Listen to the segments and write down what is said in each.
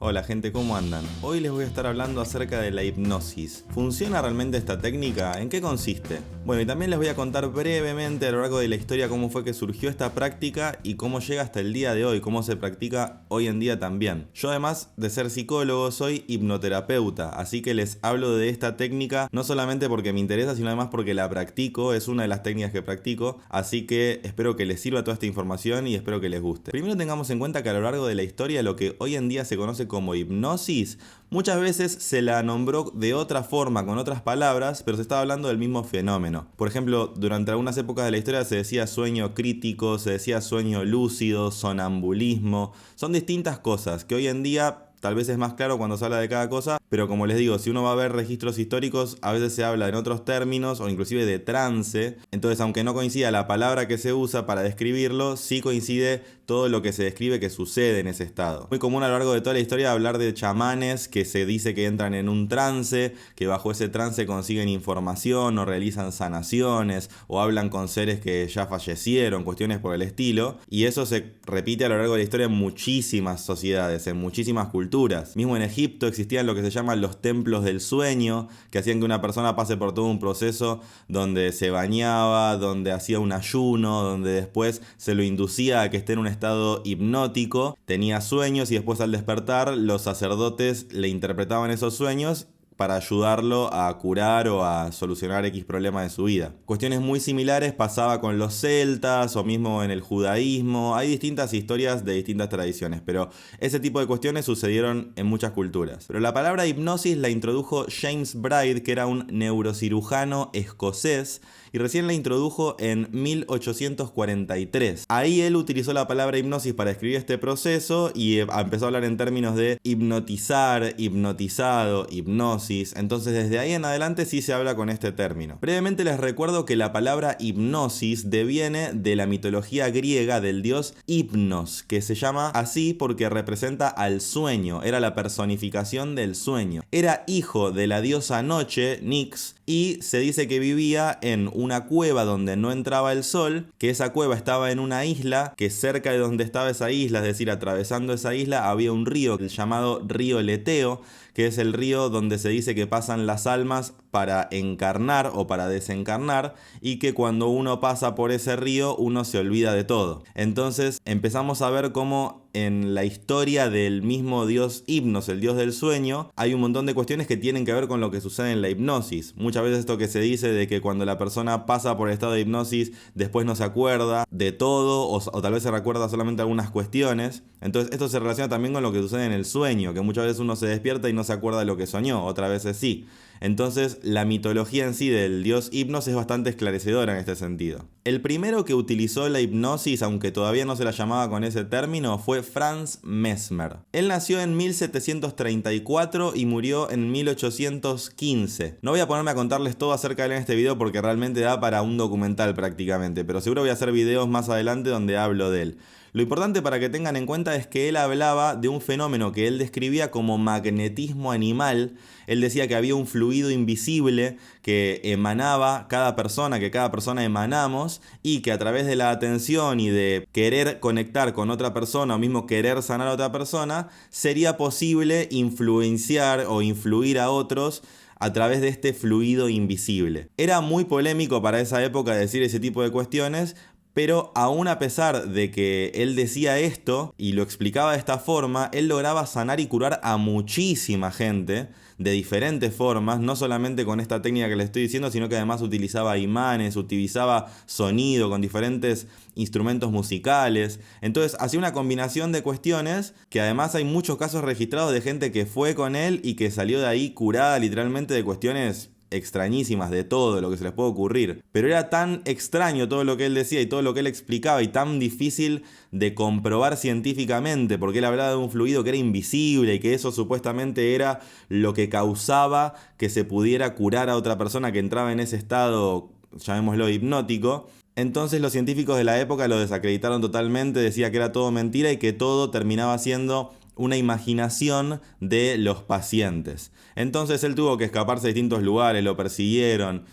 Hola gente, ¿cómo andan? Hoy les voy a estar hablando acerca de la hipnosis. ¿Funciona realmente esta técnica? ¿En qué consiste? Bueno, y también les voy a contar brevemente a lo largo de la historia cómo fue que surgió esta práctica y cómo llega hasta el día de hoy, cómo se practica hoy en día también. Yo además de ser psicólogo soy hipnoterapeuta, así que les hablo de esta técnica no solamente porque me interesa, sino además porque la practico, es una de las técnicas que practico, así que espero que les sirva toda esta información y espero que les guste. Primero tengamos en cuenta que a lo largo de la historia lo que hoy en día se conoce como hipnosis, muchas veces se la nombró de otra forma, con otras palabras, pero se estaba hablando del mismo fenómeno. Por ejemplo, durante algunas épocas de la historia se decía sueño crítico, se decía sueño lúcido, sonambulismo. Son distintas cosas que hoy en día tal vez es más claro cuando se habla de cada cosa, pero como les digo, si uno va a ver registros históricos, a veces se habla en otros términos o inclusive de trance. Entonces, aunque no coincida la palabra que se usa para describirlo, sí coincide todo lo que se describe que sucede en ese estado. Muy común a lo largo de toda la historia hablar de chamanes que se dice que entran en un trance, que bajo ese trance consiguen información o realizan sanaciones o hablan con seres que ya fallecieron, cuestiones por el estilo. Y eso se repite a lo largo de la historia en muchísimas sociedades, en muchísimas culturas. Mismo en Egipto existían lo que se llaman los templos del sueño, que hacían que una persona pase por todo un proceso donde se bañaba, donde hacía un ayuno, donde después se lo inducía a que esté en un estado hipnótico, tenía sueños y después al despertar los sacerdotes le interpretaban esos sueños para ayudarlo a curar o a solucionar X problema de su vida. Cuestiones muy similares pasaba con los celtas o mismo en el judaísmo. Hay distintas historias de distintas tradiciones, pero ese tipo de cuestiones sucedieron en muchas culturas. Pero la palabra hipnosis la introdujo James Bride, que era un neurocirujano escocés, y recién la introdujo en 1843. Ahí él utilizó la palabra hipnosis para describir este proceso y empezó a hablar en términos de hipnotizar, hipnotizado, hipnosis. Entonces desde ahí en adelante sí se habla con este término. Brevemente les recuerdo que la palabra hipnosis deviene de la mitología griega del dios Hipnos, que se llama así porque representa al sueño, era la personificación del sueño. Era hijo de la diosa Noche, Nyx, y se dice que vivía en una cueva donde no entraba el sol, que esa cueva estaba en una isla, que cerca de donde estaba esa isla, es decir, atravesando esa isla, había un río, el llamado río Leteo, que es el río donde se dice que pasan las almas para encarnar o para desencarnar, y que cuando uno pasa por ese río uno se olvida de todo. Entonces empezamos a ver cómo en la historia del mismo dios Hipnos, el dios del sueño, hay un montón de cuestiones que tienen que ver con lo que sucede en la hipnosis. Muchas veces esto que se dice de que cuando la persona pasa por el estado de hipnosis después no se acuerda de todo o tal vez se recuerda solamente algunas cuestiones. Entonces esto se relaciona también con lo que sucede en el sueño, que muchas veces uno se despierta y no se acuerda de lo que soñó, otras veces sí. Entonces la mitología en sí del dios Hipnos es bastante esclarecedora en este sentido. El primero que utilizó la hipnosis, aunque todavía no se la llamaba con ese término, fue Franz Mesmer. Él nació en 1734 y murió en 1815. No voy a ponerme a contarles todo acerca de él en este video porque realmente da para un documental prácticamente, pero seguro voy a hacer videos más adelante donde hablo de él. Lo importante para que tengan en cuenta es que él hablaba de un fenómeno que él describía como magnetismo animal. Él decía que había un fluido invisible que emanaba cada persona, que cada persona emanamos, y que a través de la atención y de querer conectar con otra persona o mismo querer sanar a otra persona, sería posible influenciar o influir a otros a través de este fluido invisible. Era muy polémico para esa época decir ese tipo de cuestiones, pero aún a pesar de que él decía esto y lo explicaba de esta forma, él lograba sanar y curar a muchísima gente de diferentes formas, no solamente con esta técnica que le estoy diciendo, sino que además utilizaba imanes, utilizaba sonido con diferentes instrumentos musicales. Entonces hacía una combinación de cuestiones que además hay muchos casos registrados de gente que fue con él y que salió de ahí curada literalmente de cuestiones extrañísimas, de todo lo que se les puede ocurrir. Pero era tan extraño todo lo que él decía y todo lo que él explicaba y tan difícil de comprobar científicamente, porque él hablaba de un fluido que era invisible y que eso supuestamente era lo que causaba que se pudiera curar a otra persona que entraba en ese estado, llamémoslo hipnótico. Entonces los científicos de la época lo desacreditaron totalmente, decía que era todo mentira y que todo terminaba siendo una imaginación de los pacientes. Entonces él tuvo que escaparse a distintos lugares, lo persiguieron.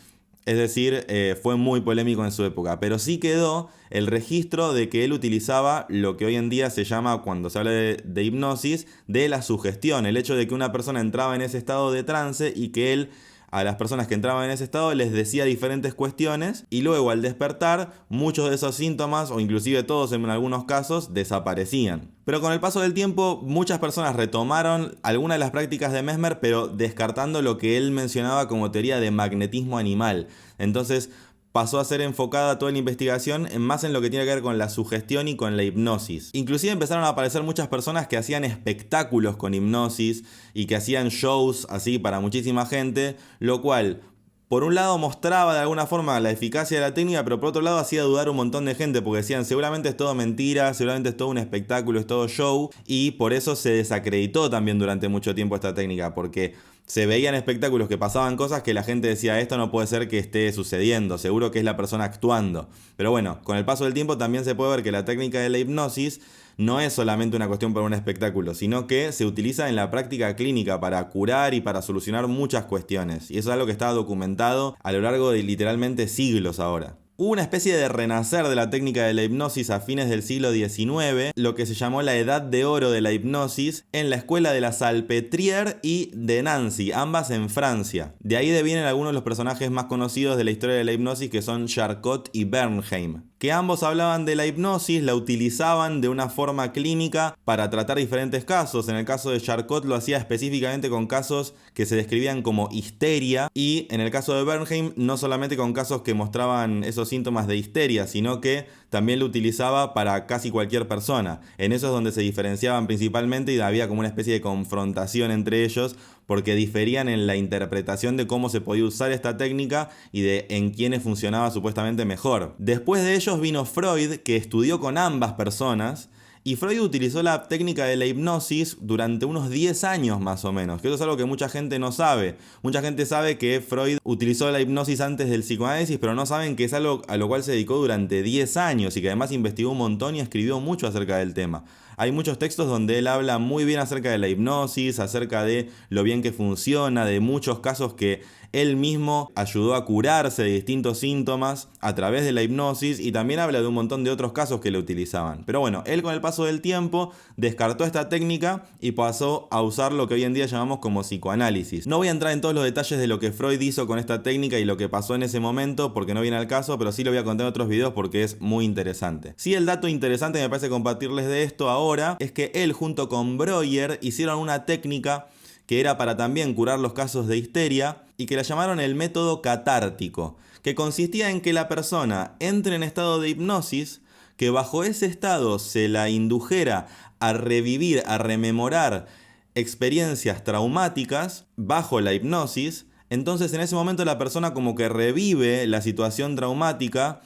Es decir, fue muy polémico en su época, pero sí quedó el registro de que él utilizaba lo que hoy en día se llama, cuando se habla de hipnosis, de la sugestión, el hecho de que una persona entraba en ese estado de trance y que él a las personas que entraban en ese estado les decía diferentes cuestiones y luego al despertar muchos de esos síntomas o inclusive todos en algunos casos desaparecían. Pero con el paso del tiempo muchas personas retomaron algunas de las prácticas de Mesmer, pero descartando lo que él mencionaba como teoría de magnetismo animal. Entonces pasó a ser enfocada toda la investigación más en lo que tiene que ver con la sugestión y con la hipnosis. Inclusive empezaron a aparecer muchas personas que hacían espectáculos con hipnosis y que hacían shows así para muchísima gente, lo cual por un lado mostraba de alguna forma la eficacia de la técnica, pero por otro lado hacía dudar un montón de gente porque decían seguramente es todo mentira, seguramente es todo un espectáculo, es todo show, y por eso se desacreditó también durante mucho tiempo esta técnica, porque se veían espectáculos que pasaban cosas que la gente decía esto no puede ser que esté sucediendo, seguro que es la persona actuando. Pero bueno, con el paso del tiempo también se puede ver que la técnica de la hipnosis no es solamente una cuestión para un espectáculo, sino que se utiliza en la práctica clínica para curar y para solucionar muchas cuestiones. Y eso es algo que está documentado a lo largo de literalmente siglos ahora. Hubo una especie de renacer de la técnica de la hipnosis a fines del siglo XIX, lo que se llamó la Edad de Oro de la hipnosis, en la escuela de la Salpêtrière y de Nancy, ambas en Francia. De ahí devienen algunos de los personajes más conocidos de la historia de la hipnosis, que son Charcot y Bernheim, que ambos hablaban de la hipnosis, la utilizaban de una forma clínica para tratar diferentes casos. En el caso de Charcot lo hacía específicamente con casos que se describían como histeria, y en el caso de Bernheim no solamente con casos que mostraban esos síntomas de histeria, sino que también lo utilizaba para casi cualquier persona. En eso es donde se diferenciaban principalmente y había como una especie de confrontación entre ellos, porque diferían en la interpretación de cómo se podía usar esta técnica y de en quiénes funcionaba supuestamente mejor. Después de ellos vino Freud, que estudió con ambas personas, y Freud utilizó la técnica de la hipnosis durante unos 10 años más o menos, que eso es algo que mucha gente no sabe. Mucha gente sabe que Freud utilizó la hipnosis antes del psicoanálisis, pero no saben que es algo a lo cual se dedicó durante 10 años y que además investigó un montón y escribió mucho acerca del tema. Hay muchos textos donde él habla muy bien acerca de la hipnosis, acerca de lo bien que funciona, de muchos casos que él mismo ayudó a curarse de distintos síntomas a través de la hipnosis, y también habla de un montón de otros casos que lo utilizaban. Pero bueno, él con el paso del tiempo descartó esta técnica y pasó a usar lo que hoy en día llamamos como psicoanálisis. No voy a entrar en todos los detalles de lo que Freud hizo con esta técnica y lo que pasó en ese momento porque no viene al caso, pero sí lo voy a contar en otros videos porque es muy interesante. Sí, el dato interesante me parece compartirles de esto ahora es que él junto con Breuer hicieron una técnica que era para también curar los casos de histeria y que la llamaron el método catártico, que consistía en que la persona entre en estado de hipnosis, que bajo ese estado se la indujera a revivir, a rememorar experiencias traumáticas bajo la hipnosis. Entonces en ese momento la persona como que revive la situación traumática,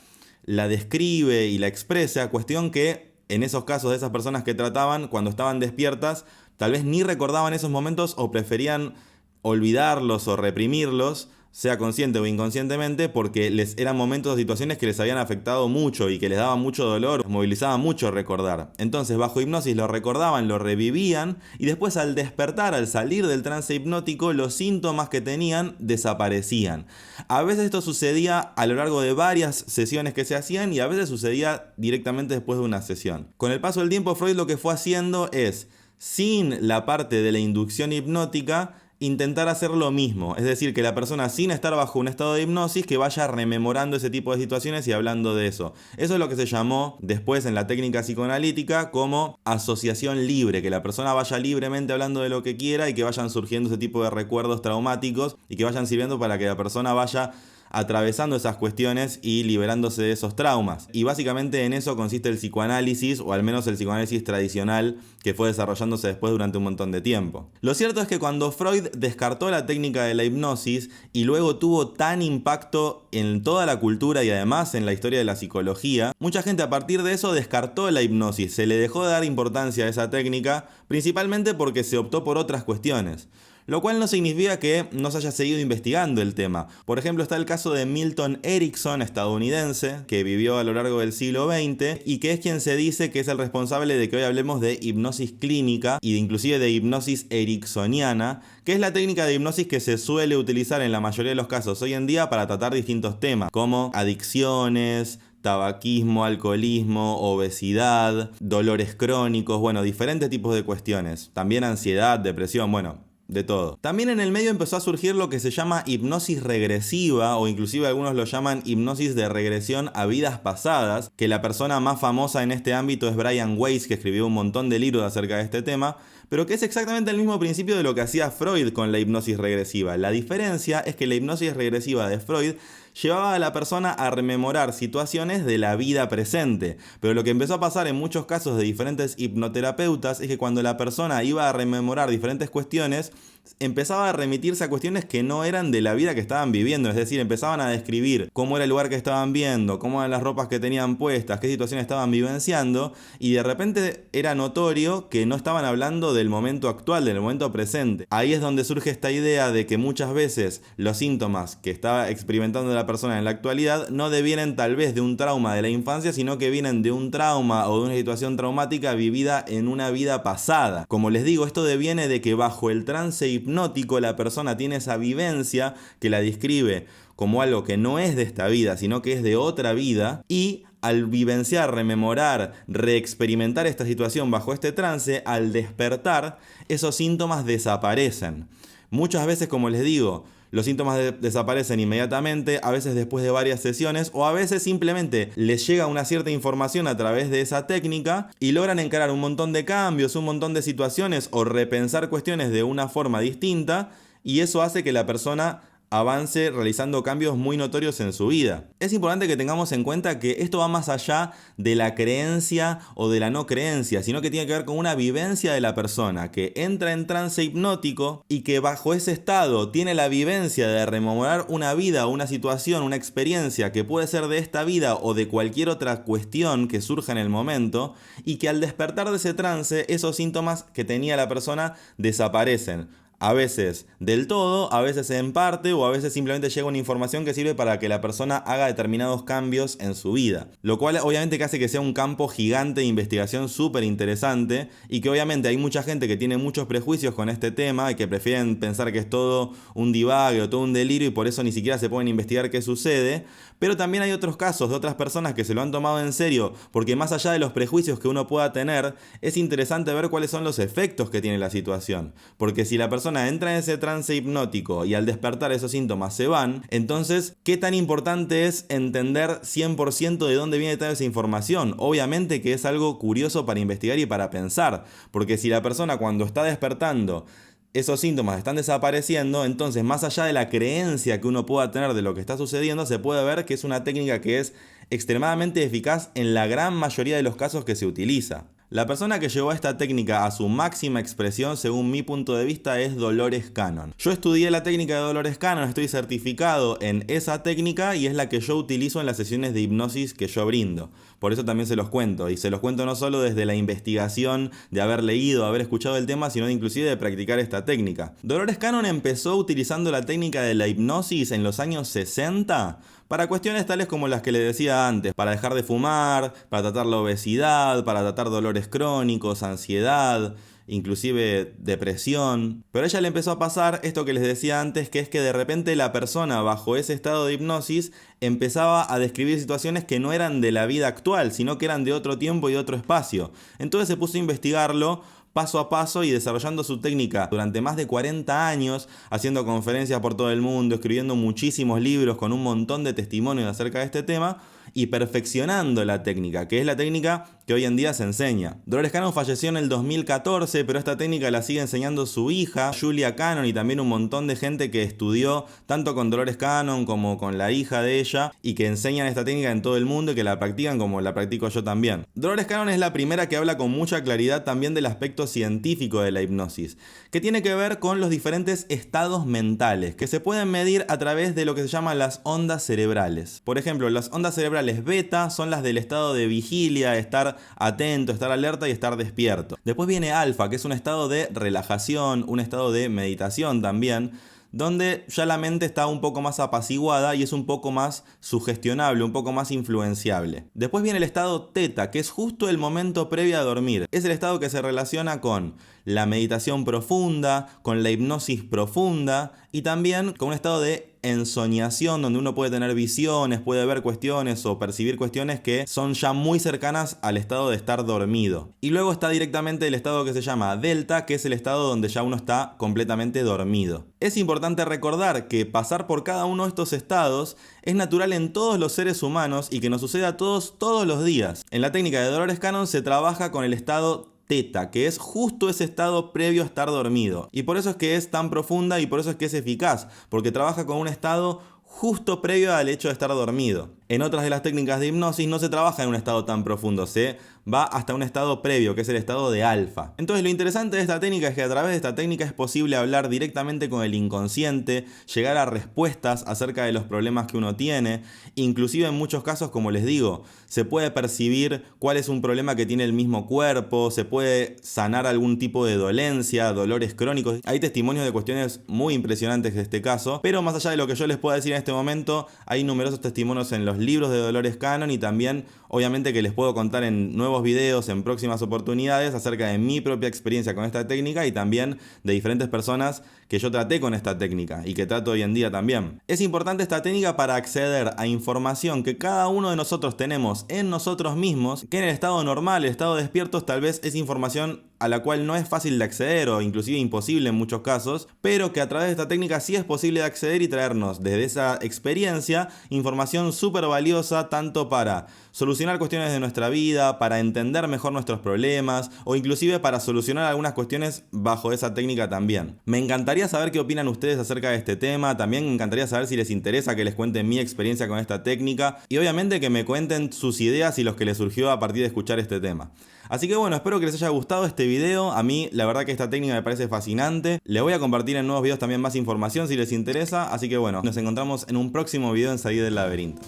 la describe y la expresa, cuestión que en esos casos de esas personas que trataban, cuando estaban despiertas, tal vez ni recordaban esos momentos o preferían olvidarlos o reprimirlos, sea consciente o inconscientemente, porque les eran momentos o situaciones que les habían afectado mucho y que les daban mucho dolor, los movilizaba mucho recordar. Entonces bajo hipnosis lo recordaban, lo revivían, y después al despertar, al salir del trance hipnótico, los síntomas que tenían desaparecían. A veces esto sucedía a lo largo de varias sesiones que se hacían y a veces sucedía directamente después de una sesión. Con el paso del tiempo Freud lo que fue haciendo es, sin la parte de la inducción hipnótica, intentar hacer lo mismo, es decir, que la persona sin estar bajo un estado de hipnosis que vaya rememorando ese tipo de situaciones y hablando de eso. Eso es lo que se llamó después en la técnica psicoanalítica como asociación libre, que la persona vaya libremente hablando de lo que quiera y que vayan surgiendo ese tipo de recuerdos traumáticos y que vayan sirviendo para que la persona vaya atravesando esas cuestiones y liberándose de esos traumas. Y básicamente en eso consiste el psicoanálisis, o al menos el psicoanálisis tradicional que fue desarrollándose después durante un montón de tiempo. Lo cierto es que cuando Freud descartó la técnica de la hipnosis y luego tuvo tan impacto en toda la cultura y además en la historia de la psicología, mucha gente a partir de eso descartó la hipnosis, se le dejó de dar importancia a esa técnica, principalmente porque se optó por otras cuestiones. Lo cual no significa que no se haya seguido investigando el tema. Por ejemplo, está el caso de Milton Erickson, estadounidense, que vivió a lo largo del siglo XX y que es quien se dice que es el responsable de que hoy hablemos de hipnosis clínica y inclusive de hipnosis ericksoniana, que es la técnica de hipnosis que se suele utilizar en la mayoría de los casos hoy en día para tratar distintos temas, como adicciones, tabaquismo, alcoholismo, obesidad, dolores crónicos, bueno, diferentes tipos de cuestiones. También ansiedad, depresión, bueno, de todo. También en el medio empezó a surgir lo que se llama hipnosis regresiva, o inclusive algunos lo llaman hipnosis de regresión a vidas pasadas, que la persona más famosa en este ámbito es Brian Weiss, que escribió un montón de libros acerca de este tema, pero que es exactamente el mismo principio de lo que hacía Freud con la hipnosis regresiva. La diferencia es que la hipnosis regresiva de Freud llevaba a la persona a rememorar situaciones de la vida presente. Pero lo que empezó a pasar en muchos casos de diferentes hipnoterapeutas es que cuando la persona iba a rememorar diferentes cuestiones, empezaba a remitirse a cuestiones que no eran de la vida que estaban viviendo. Es decir, empezaban a describir cómo era el lugar que estaban viendo, cómo eran las ropas que tenían puestas, qué situaciones estaban vivenciando, y de repente era notorio que no estaban hablando del momento actual, del momento presente. Ahí es donde surge esta idea de que muchas veces los síntomas que estaba experimentando la persona en la actualidad no devienen tal vez de un trauma de la infancia, sino que vienen de un trauma o de una situación traumática vivida en una vida pasada. Como les digo, esto deviene de que bajo el trance hipnótico la persona tiene esa vivencia que la describe como algo que no es de esta vida, sino que es de otra vida, y al vivenciar, rememorar, reexperimentar esta situación bajo este trance, al despertar, esos síntomas desaparecen. Muchas veces, como les digo, los síntomas desaparecen inmediatamente, a veces después de varias sesiones, o a veces simplemente les llega una cierta información a través de esa técnica y logran encarar un montón de cambios, un montón de situaciones o repensar cuestiones de una forma distinta, y eso hace que la persona avance realizando cambios muy notorios en su vida. Es importante que tengamos en cuenta que esto va más allá de la creencia o de la no creencia, sino que tiene que ver con una vivencia de la persona que entra en trance hipnótico y que bajo ese estado tiene la vivencia de rememorar una vida, una situación, una experiencia que puede ser de esta vida o de cualquier otra cuestión que surja en el momento, y que al despertar de ese trance esos síntomas que tenía la persona desaparecen. A veces del todo, a veces en parte, o a veces simplemente llega una información que sirve para que la persona haga determinados cambios en su vida. Lo cual obviamente que hace que sea un campo gigante de investigación súper interesante, y que obviamente hay mucha gente que tiene muchos prejuicios con este tema y que prefieren pensar que es todo un divague o todo un delirio y por eso ni siquiera se pueden investigar qué sucede. Pero también hay otros casos de otras personas que se lo han tomado en serio, porque más allá de los prejuicios que uno pueda tener, es interesante ver cuáles son los efectos que tiene la situación. Porque si la persona entra en ese trance hipnótico y al despertar esos síntomas se van, entonces, ¿qué tan importante es entender 100% de dónde viene toda esa información? Obviamente que es algo curioso para investigar y para pensar, porque si la persona cuando está despertando esos síntomas están desapareciendo, entonces más allá de la creencia que uno pueda tener de lo que está sucediendo, se puede ver que es una técnica que es extremadamente eficaz en la gran mayoría de los casos que se utiliza. La persona que llevó esta técnica a su máxima expresión, según mi punto de vista, es Dolores Cannon. Yo estudié la técnica de Dolores Cannon, estoy certificado en esa técnica y es la que yo utilizo en las sesiones de hipnosis que yo brindo. Por eso también se los cuento, y se los cuento no solo desde la investigación de haber leído, haber escuchado el tema, sino inclusive de practicar esta técnica. Dolores Cannon empezó utilizando la técnica de la hipnosis en los años 60 para cuestiones tales como las que le decía antes, para dejar de fumar, para tratar la obesidad, para tratar dolores crónicos, ansiedad, inclusive depresión. Pero a ella le empezó a pasar esto que les decía antes, que es que de repente la persona bajo ese estado de hipnosis empezaba a describir situaciones que no eran de la vida actual, sino que eran de otro tiempo y otro espacio. Entonces se puso a investigarlo paso a paso y desarrollando su técnica durante más de 40 años, haciendo conferencias por todo el mundo, escribiendo muchísimos libros con un montón de testimonios acerca de este tema y perfeccionando la técnica, que es la técnica que hoy en día se enseña. Dolores Cannon falleció en el 2014, pero esta técnica la sigue enseñando su hija, Julia Cannon, y también un montón de gente que estudió tanto con Dolores Cannon como con la hija de ella y que enseñan esta técnica en todo el mundo y que la practican como la practico yo también. Dolores Cannon es la primera que habla con mucha claridad también del aspecto científico de la hipnosis, que tiene que ver con los diferentes estados mentales que se pueden medir a través de lo que se llama las ondas cerebrales. Por ejemplo, las ondas cerebrales cerebrales beta son las del estado de vigilia, estar atento, estar alerta y estar despierto. Después viene alfa, que es un estado de relajación, un estado de meditación también, donde ya la mente está un poco más apaciguada y es un poco más sugestionable, un poco más influenciable. Después viene el estado teta, que es justo el momento previo a dormir. Es el estado que se relaciona con la meditación profunda, con la hipnosis profunda y también con un estado de ensoñación donde uno puede tener visiones, puede ver cuestiones o percibir cuestiones que son ya muy cercanas al estado de estar dormido. Y luego está directamente el estado que se llama delta, que es el estado donde ya uno está completamente dormido. Es importante recordar que pasar por cada uno de estos estados es natural en todos los seres humanos y que nos sucede a todos los días. En la técnica de Dolores Cannon se trabaja con el estado teta, que es justo ese estado previo a estar dormido. Y por eso es que es tan profunda y por eso es que es eficaz, porque trabaja con un estado justo previo al hecho de estar dormido. En otras de las técnicas de hipnosis no se trabaja en un estado tan profundo, se va hasta un estado previo, que es el estado de alfa. Entonces lo interesante de esta técnica es que a través de esta técnica es posible hablar directamente con el inconsciente, llegar a respuestas acerca de los problemas que uno tiene, inclusive en muchos casos, como les digo, se puede percibir cuál es un problema que tiene el mismo cuerpo, se puede sanar algún tipo de dolencia, dolores crónicos. Hay testimonios de cuestiones muy impresionantes de este caso, pero más allá de lo que yo les pueda decir en este momento, hay numerosos testimonios en los libros de Dolores Cannon y también obviamente que les puedo contar en nuevos videos en próximas oportunidades acerca de mi propia experiencia con esta técnica y también de diferentes personas que yo traté con esta técnica y que trato hoy en día también. Es importante esta técnica para acceder a información que cada uno de nosotros tenemos en nosotros mismos, que en el estado normal, el estado despierto, tal vez es información a la cual no es fácil de acceder o inclusive imposible en muchos casos, pero que a través de esta técnica sí es posible de acceder y traernos desde esa experiencia información súper valiosa tanto para solucionar cuestiones de nuestra vida, para entender mejor nuestros problemas o inclusive para solucionar algunas cuestiones bajo esa técnica también. Me encantaría saber qué opinan ustedes acerca de este tema, también me encantaría saber si les interesa que les cuente mi experiencia con esta técnica y obviamente que me cuenten sus ideas y los que les surgió a partir de escuchar este tema. Así que bueno, espero que les haya gustado este video. A mí la verdad que esta técnica me parece fascinante. Les voy a compartir en nuevos videos también más información si les interesa. Así que bueno, nos encontramos en un próximo video en Salir del Laberinto.